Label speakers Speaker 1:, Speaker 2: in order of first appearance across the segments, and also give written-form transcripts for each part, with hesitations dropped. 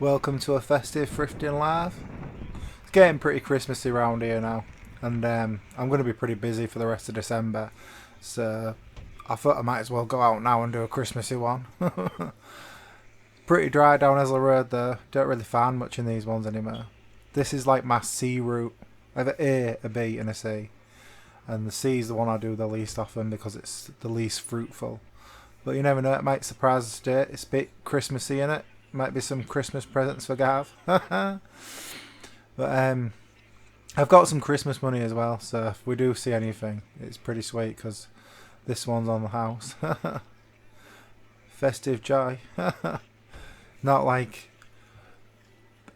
Speaker 1: Welcome to a festive thrifting live. It's getting pretty Christmassy around here now, and I'm going to be pretty busy for the rest of December, so I thought I might as well go out now and do a Christmassy one. Pretty dry down Esler Road though, don't really find much in these ones anymore. This is like my C route. I have an A, a B and a C, and the C is the one I do the least often because it's the least fruitful. But you never know, it might surprise us today. It's a bit Christmassy in it. Might be some Christmas presents for Gav. But I've got some Christmas money as well, so if we do see anything, it's pretty sweet because this one's on the house. Festive joy. Not like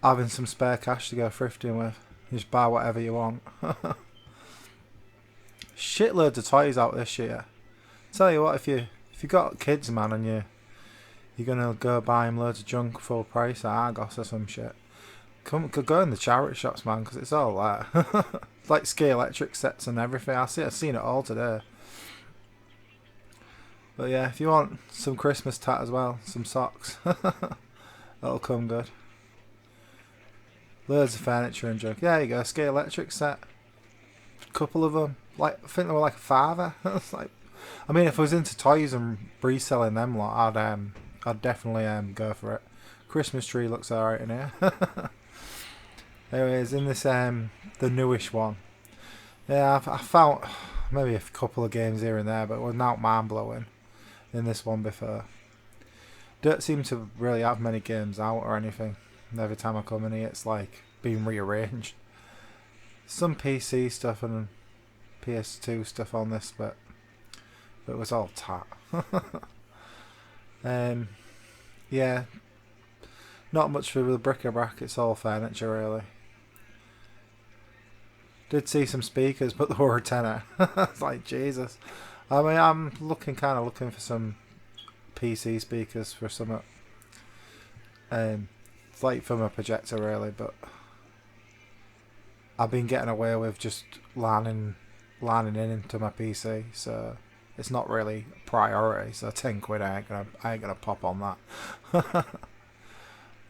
Speaker 1: having some spare cash to go thrifting with. You just buy whatever you want. Shitloads of toys out this year. Tell you what, if you got kids, man, and you're gonna go buy them loads of junk full price at Argos or some shit, go in the charity shops, man, because it's all there. Like ski electric sets and everything. I've seen it all today. But yeah, if you want some Christmas tat as well, some socks, that'll come good. Loads of furniture and junk. Yeah, there you go, ski electric set. Couple of them. Like, I think they were like a $5. It's like, I mean, if I was into toys and reselling them, lot, I'd definitely go for it. Christmas tree looks alright in here. Anyways, in this the newish one, yeah, I found maybe a couple of games here and there, but it was not mind blowing in this one before. Don't seem to really have many games out or anything. Every time I come in here, it's like being rearranged. Some PC stuff and PS2 stuff on this, but it was all tat. Yeah, not much for the bric-a-brac. It's all furniture really. Did see some speakers, but they were a tenner. It's like Jesus. I mean, I'm kind of looking for some PC speakers for some. It's like for my projector really, but I've been getting away with just lining into my PC, so it's not really a priority. So £10 I ain't gonna pop on that.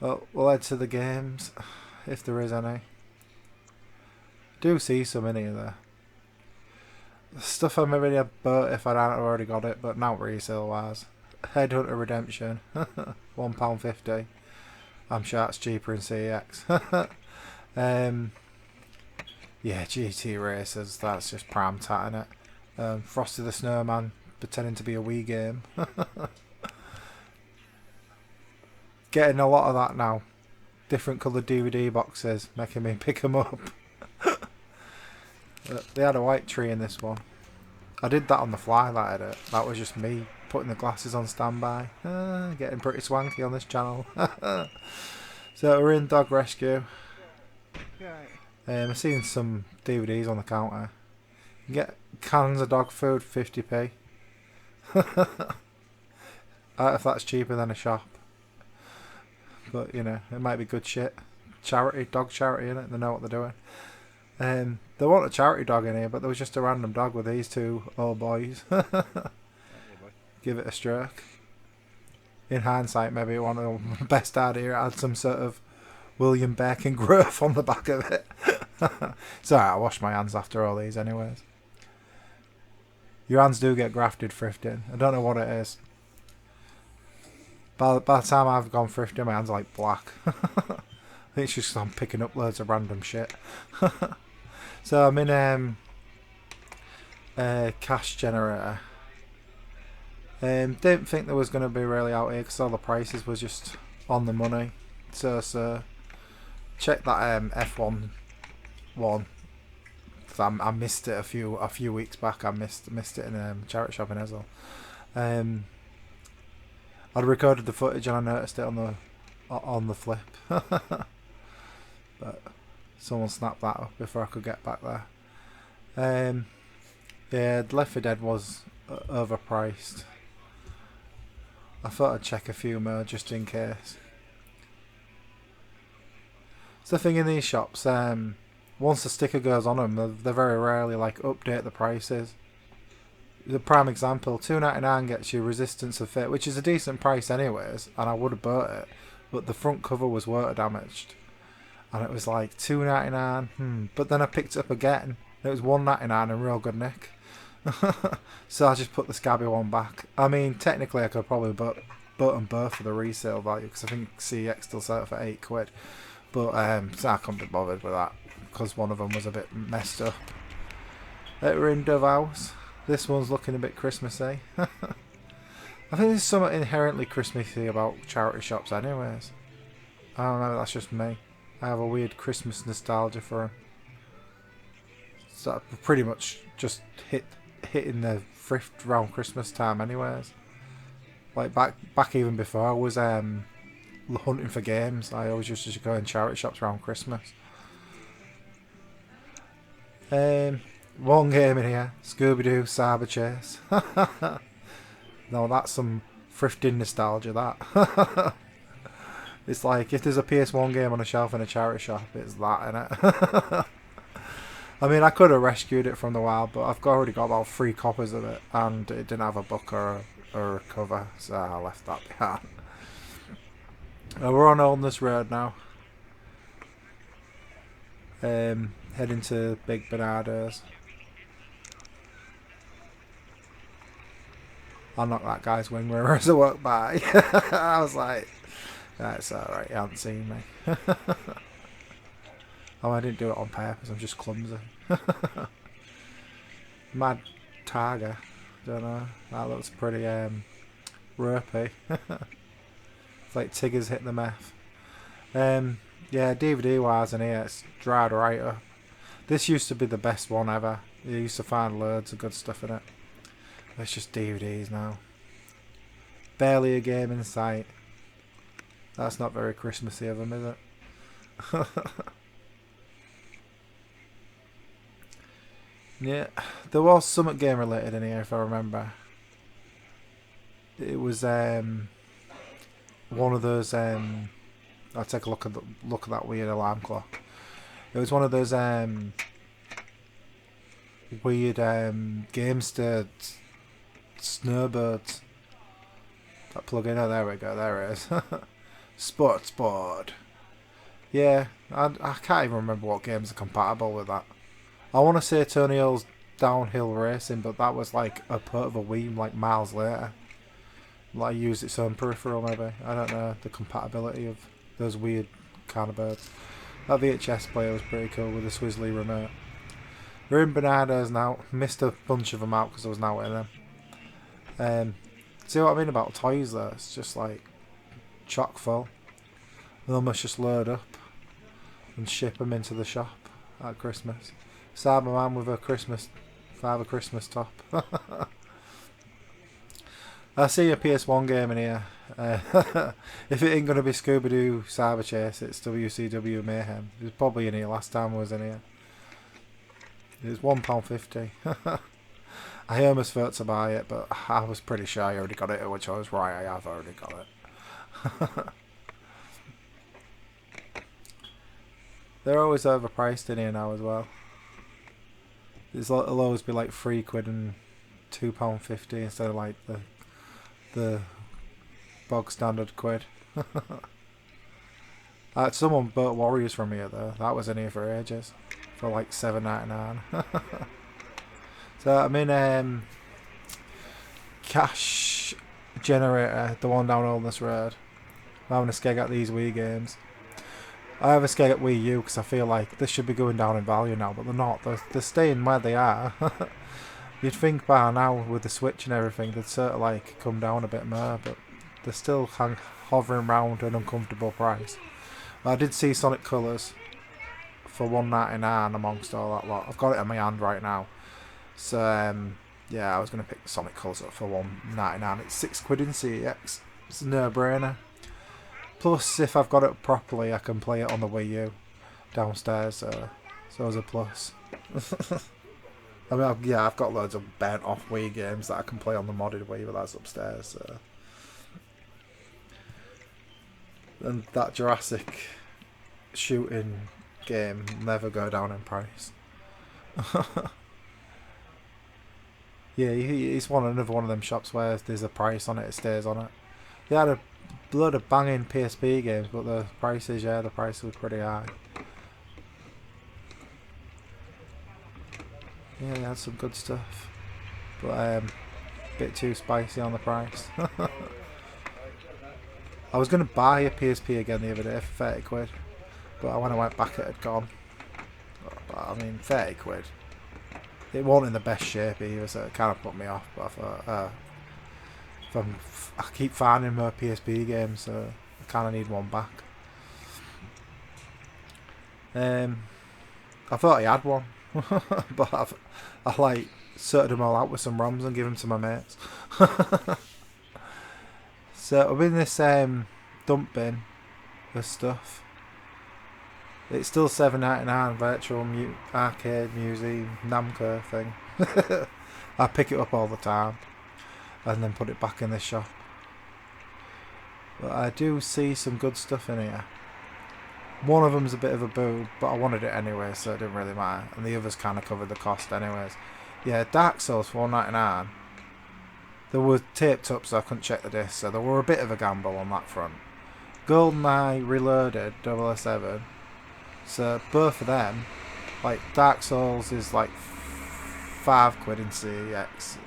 Speaker 1: Well, we'll head to the games if there is any. Do see some in here there. Stuff I maybe have bought if I hadn't already got it, but not resale wise. Headhunter Redemption, £1.50. I'm sure it's cheaper in CX. Yeah, GT Racers, that's just prime tat in it. Frosty the Snowman pretending to be a Wii game. Getting a lot of that now. Different coloured DVD boxes, making me pick them up. They had a white tree in this one. I did that on the fly, that was just me putting the glasses on standby. Getting pretty swanky on this channel. So we're in Dog Rescue. I've seen some DVDs on the counter. You get cans of dog food, 50p. If that's cheaper than a shop. But, you know, it might be good shit. Charity, dog charity, innit? They know what they're doing. They want a charity dog in here, but there was just a random dog with these two old boys. Give it a stroke. In hindsight, maybe one of the best idea had some sort of William Bacon growth on the back of it. It's alright, I wash my hands after all these anyways. Your hands do get grafted thrifting. I don't know what it is. By the time I've gone thrifting, my hands are like black. I think it's just 'cause I'm picking up loads of random shit. So I'm in cash generator. Didn't think there was going to be really out here because all the prices was just on the money. So check that F1 one. I missed it a few weeks back. I missed it in charity shop in Ezel. I'd recorded the footage and I noticed it on the flip. But someone snapped that up before I could get back there. Yeah, Left 4 Dead was overpriced. I thought I'd check a few more just in case. It's the thing in these shops, once the sticker goes on them, they very rarely like update the prices. The prime example, $2.99 gets you Resistance of Fate, which is a decent price anyways, and I would have bought it. but the front cover was water damaged, and it was like $2.99. But then I picked it up again. It was $1.99 in real good nick. So I just put the scabby one back. I mean, technically I could probably button both for the resale value, because I think CX still sell it for £8. But so I couldn't be bothered with that, because one of them was a bit messed up. We're in Dove House. This one's looking a bit Christmassy. I think there's something inherently Christmassy about charity shops anyways. I don't know, that's just me. I have a weird Christmas nostalgia for them. So I pretty much just hitting the thrift around Christmas time anyways. Like back even before I was hunting for games, I always used to go in charity shops around Christmas. One game in here, Scooby-Doo Cyber Chase. No, that's some thrifting nostalgia, that. It's like, if there's a PS1 game on a shelf in a charity shop, it's that, innit? I mean, I could have rescued it from the wild, but I've already got about 3 copies of it, and it didn't have a book or a cover, so I left that behind. We're on Oldness Road now. Heading to Big Bernardo's. I knocked that guy's wing mirror as I walked by. I was like, that's alright, you haven't seen me. Oh, I didn't do it on purpose, I'm just clumsy. Mad Tiger. Don't know. That looks pretty ropey. It's like Tigger's hit the meth. Yeah, DVD wise in here, it's dried right up. This used to be the best one ever. You used to find loads of good stuff in it. It's just DVDs now. Barely a game in sight. That's not very Christmassy of them, is it? Yeah, there was something game related in here if I remember. It was one of those. I'll take a look at that weird alarm clock. It was one of those weird Gamester snowbirds. That plug in. Oh, there we go. There it is. Sports board. Yeah, I can't even remember what games are compatible with that. I want to say Tony Hawk's Downhill Racing, but that was like a part of a Wii like miles later. Like used its own peripheral maybe. I don't know the compatibility of those weird kind of birds. That VHS player was pretty cool with the Swizzly remote. We're in Bernardo's now. Missed a bunch of them out because I was now in them. See what I mean about toys though? It's just like chock full. And almost just load up and ship them into the shop at Christmas. Cyberman with a Father Christmas top. I see a PS1 game in here. If it ain't going to be Scooby-Doo Cyber Chase, it's WCW Mayhem. It was probably in here last time I was in here. It was £1.50. I almost thought to buy it, but I was pretty sure I already got it, which I was right, I have already got it. They're always overpriced in here now as well. It'll always be like £3 and £2.50 instead of like the bog standard quid. Someone bought Warriors from here though. That was in here for ages, for like $7.99. So I'm in Cash Generator, the one down Oldness Road. I'm having a skeg at these Wii games. I have a skeg at Wii U because I feel like this should be going down in value now, but they're not. They're staying where they are. You'd think by now with the Switch and everything they'd sort of like come down a bit more, but they're still hovering around an uncomfortable price. I did see Sonic Colors for $1.99 amongst all that lot. I've got it in my hand right now. So yeah, I was going to pick Sonic Colors up for $1.99. It's £6 in CEX. It's a no-brainer. Plus, if I've got it properly, I can play it on the Wii U downstairs. So it's a plus. I mean, I've got loads of burnt off Wii games that I can play on the modded Wii, but that's upstairs. So. And that Jurassic shooting game will never go down in price. Yeah, it's another one of them shops where there's a price on it, it stays on it. They had a blood of banging PSP games, but the prices, yeah, the prices were pretty high. Yeah, they had some good stuff, but a bit too spicy on the price. I was going to buy a PSP again the other day for 30 quid, but when I went back it had gone. But, I mean, 30 quid. It wasn't in the best shape either, so it kind of put me off, but I thought, I keep finding more PSP games, so I kind of need one back. I thought he had one, but I like sorted them all out with some ROMs and give them to my mates. So I'm in this dump bin of stuff. It's still $7.99 virtual arcade museum Namco thing. I pick it up all the time and then put it back in the shop. But I do see some good stuff in here. One of them's a bit of a boob, but I wanted it anyway, so it didn't really matter. And the others kind of covered the cost anyways. Yeah, Dark Souls $4.99. They were taped up, so I couldn't check the disc, so there were a bit of a gamble on that front. GoldenEye Reloaded 007. So both of them, like Dark Souls is like £5 in CEX.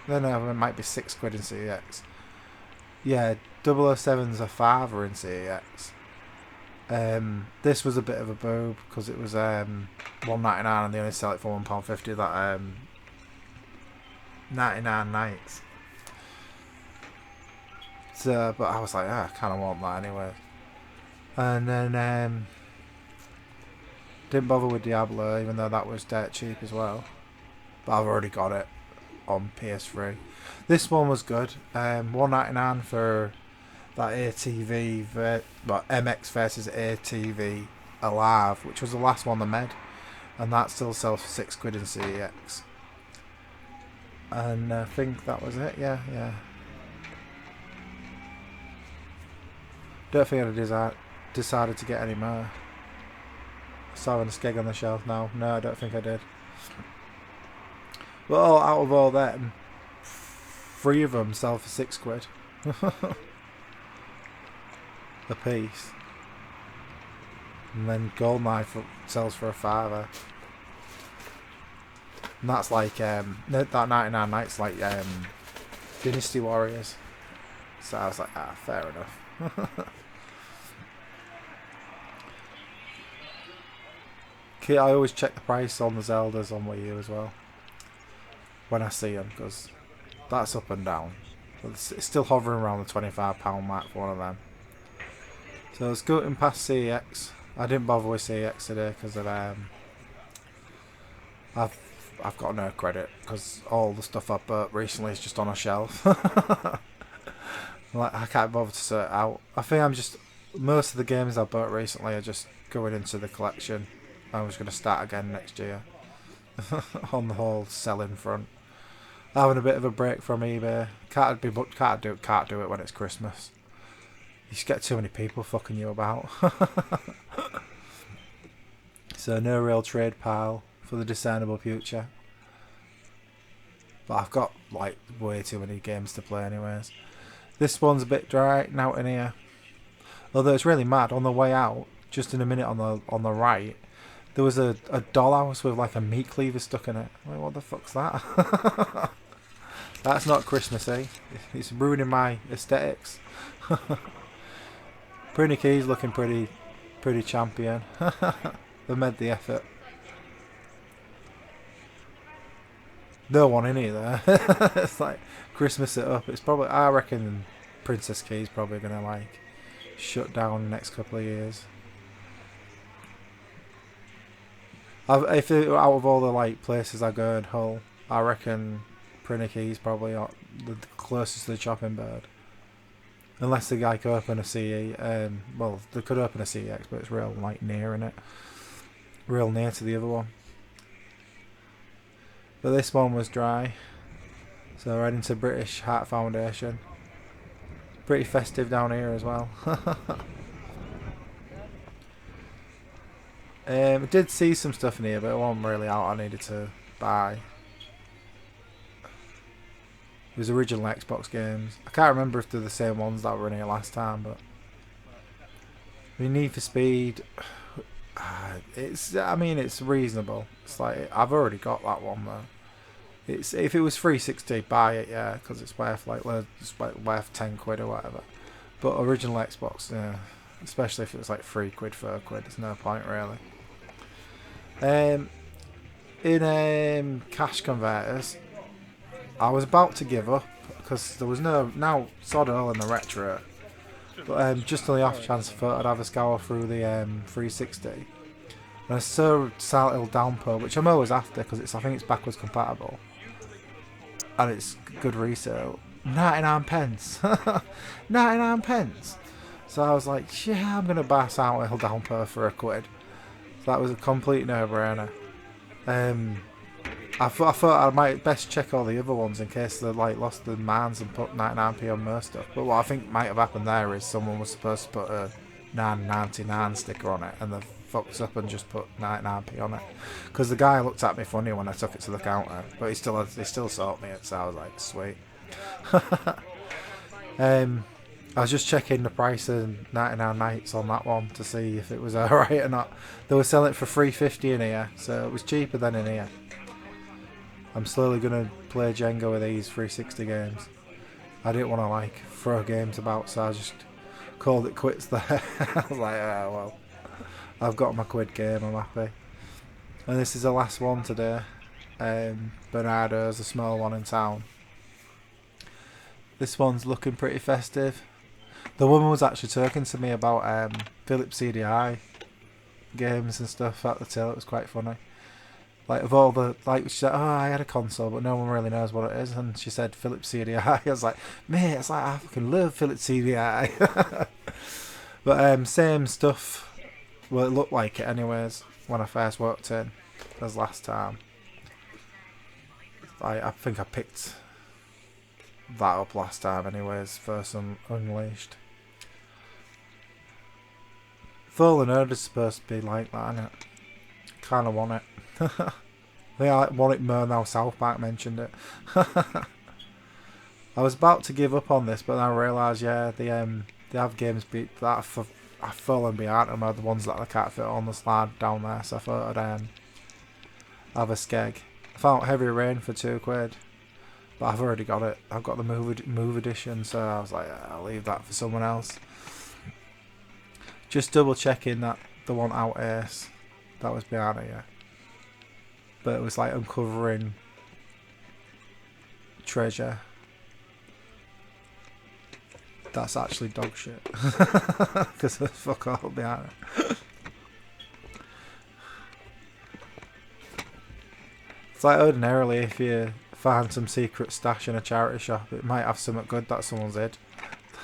Speaker 1: Then it might be £6 in CEX. Yeah, 007's a £5 in CEX. This was a bit of a boob because it was $1.99 and they only sell it for £1.50. That 99 nights. So, but I was like, I kind of want that anyway. And then didn't bother with Diablo, even though that was dirt cheap as well. But I've already got it on PS3. This one was good. $1.99 for that ATV, MX versus ATV Alive, which was the last one they made, and that still sells for £6 in CEX. And I think that was it. Yeah. Don't think I decided to get any more. Saw a skeg on the shelf now. No, I don't think I did. Well, out of all them, 3 of them sell for £6 a piece, and then GoldenEye sells for a £5. And that's like that 99 nights like Dynasty Warriors. So I was like, fair enough. I always check the price on the Zeldas on Wii U as well when I see them, because that's up and down. But it's still hovering around the £25 mark for one of them. So it's going past CEX. I didn't bother with CEX today because of I've got no credit because all the stuff I've bought recently is just on a shelf. Like, I can't bother to sort it out. I think most of the games I've bought recently are just going into the collection. I was going to start again next year on the whole selling front. Having a bit of a break from eBay. Can't do it when it's Christmas. You just get too many people fucking you about. So no real trade pile for the discernible future. But I've got like way too many games to play anyways. This one's a bit dry now in here. Although it's really mad, on the way out, just in a minute on the right, there was a dollhouse with like a meat cleaver stuck in it. Like, what the fuck's that? That's not Christmassy. It's ruining my aesthetics. Pretty Keys looking pretty champion. They made the effort. No one in either. It's like Christmas it up. It's probably, I reckon Princess Key's probably gonna like shut down the next couple of years. If it, out of all the like places I go in Hull, I reckon Prinny Key's probably the closest to the chopping bird. Unless the guy could open a CE, well, they could open a CX, but it's real like near in it, real near to the other one. But this one was dry, so right into British Heart Foundation. Pretty festive down here as well. I did see some stuff in here, but it wasn't really out I needed to buy. was original Xbox games. I can't remember if they're the same ones that were in here last time, but Need for Speed. It's reasonable. It's like I've already got that one though. It's if it was 360, buy it, yeah, because it's worth worth 10 quid or whatever. But original Xbox, yeah, especially if it was like 3 quid, 4 quid, there's no point really. In cash converters, I was about to give up because there was now sod all in the retro. But just on the off chance I thought I'd have a scour through the 360. And I saw Silent Hill Downpour, which I'm always after because I think it's backwards compatible. And it's good resale. 99 pence. 99 pence. So I was like, yeah, I'm going to buy Silent Hill Downpour for a quid. So that was a complete no-brainer. I thought I might best check all the other ones in case they like lost their minds and put 99p on most stuff. But what I think might have happened there is someone was supposed to put a 9.99 sticker on it and they fucked up and just put 99p on it. Because the guy looked at me funny when I took it to the counter, but he still sold me it, so I was like, sweet. I was just checking the price of 99 nights on that one to see if it was alright or not. They were selling it for $3.50 in here, so it was cheaper than in here. I'm slowly going to play Jenga with these 360 games. I didn't want to like throw games about, so I just called it quits there. I was like, oh well, I've got my quid game, I'm happy. And this is the last one today. Bernardo's, a small one in town. This one's looking pretty festive. The woman was actually talking to me about Philips CDI games and stuff at the till. It was quite funny. Like, of all the, like, she said, oh, I had a console, but no one really knows what it is. And she said Philips CDI. I was like, mate, it's like, I fucking love Philips CDI. But same stuff. Well, it looked like it anyways when I first walked in as last time. I think I picked that up last time anyways for some Unleashed. Fallen Order is supposed to be like that, isn't it? Kind of want it. I want it more now South Park mentioned it. I was about to give up on this, but then I realised, yeah, they have games that I've fallen behind them are the ones that I can't fit on the slide down there, so I thought I'd have a skeg. I found Heavy Rain for 2 quid, but I've already got it. I've got the move edition, so I was like, I'll leave that for someone else. Just double checking that the one out Ace that was behind it, yeah. But it was like uncovering treasure. That's actually dog shit. Because there's fuck all behind it. It's like ordinarily if you find some secret stash in a charity shop, it might have something good that someone's hid.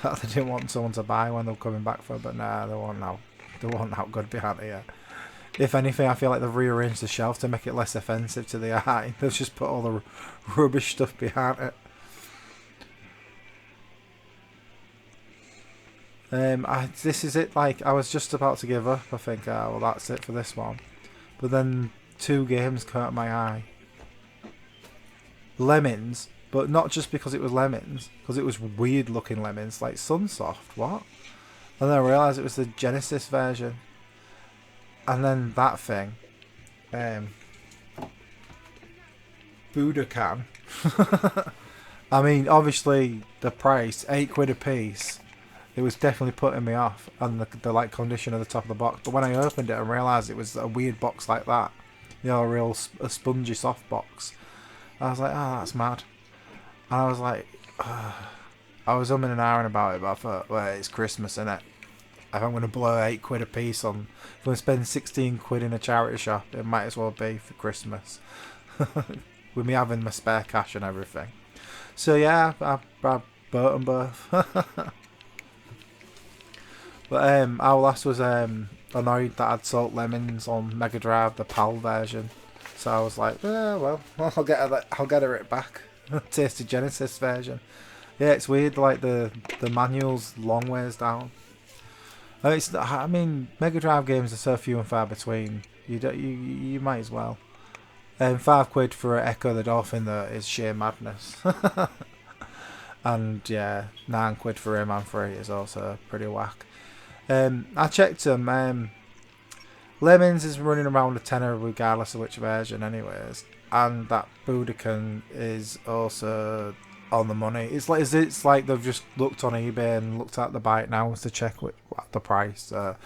Speaker 1: That they didn't want someone to buy when they were coming back for, but nah, they weren't out good behind it yet. If anything, I feel like they've rearranged the shelf to make it less offensive to the eye. They've just put all the rubbish stuff behind it. This is it. Like, I was just about to give up. I think, well, that's it for this one. But then 2 games caught my eye. Lemons, but not just because it was lemons, because it was weird looking lemons, like Sunsoft. What? And then I realised it was the Genesis version. And then that thing, Budokan. I mean, obviously the price, 8 quid a piece. It was definitely putting me off, and the like condition of the top of the box. But when I opened it and realised it was a weird box like that, you know, a spongy soft box, I was like, oh, that's mad. And I was like, I was umming and ahhing about it, but I thought, well, it's Christmas, innit? If I'm going to blow 8 quid a piece on, if I'm going to spend 16 quid in a charity shop, it might as well be for Christmas. With me having my spare cash and everything. So yeah, I bought them both. But Outlast was annoyed that I'd sold lemons on Mega Drive, the PAL version. So I was like, well, I'll get it back. Tasted Genesis version. Yeah, it's weird. Like the manual's long ways down. I mean, Mega Drive games are so few and far between. You might as well. 5 quid for Echo the Dolphin though is sheer madness. And yeah, £9 for him and for it is also pretty whack. I checked them. Lemons is running around a tenner regardless of which version, anyways. And that Budokan is also on the money. It's like they've just looked on eBay and looked at the Byte now to check what the price. So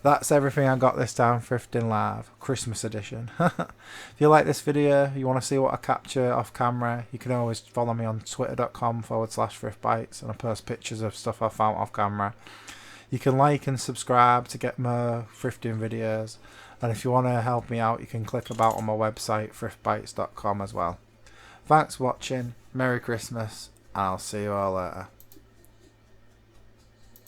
Speaker 1: that's everything I got this time. Thrifting Live Christmas edition. If you like this video, you want to see what I capture off camera, you can always follow me on twitter.com/thriftbytes, and I post pictures of stuff I found off camera. You can like and subscribe to get more thrifting videos, and if you want to help me out, you can click about on my website thriftbytes.com as well. Thanks for watching, Merry Christmas, and I'll see you all later.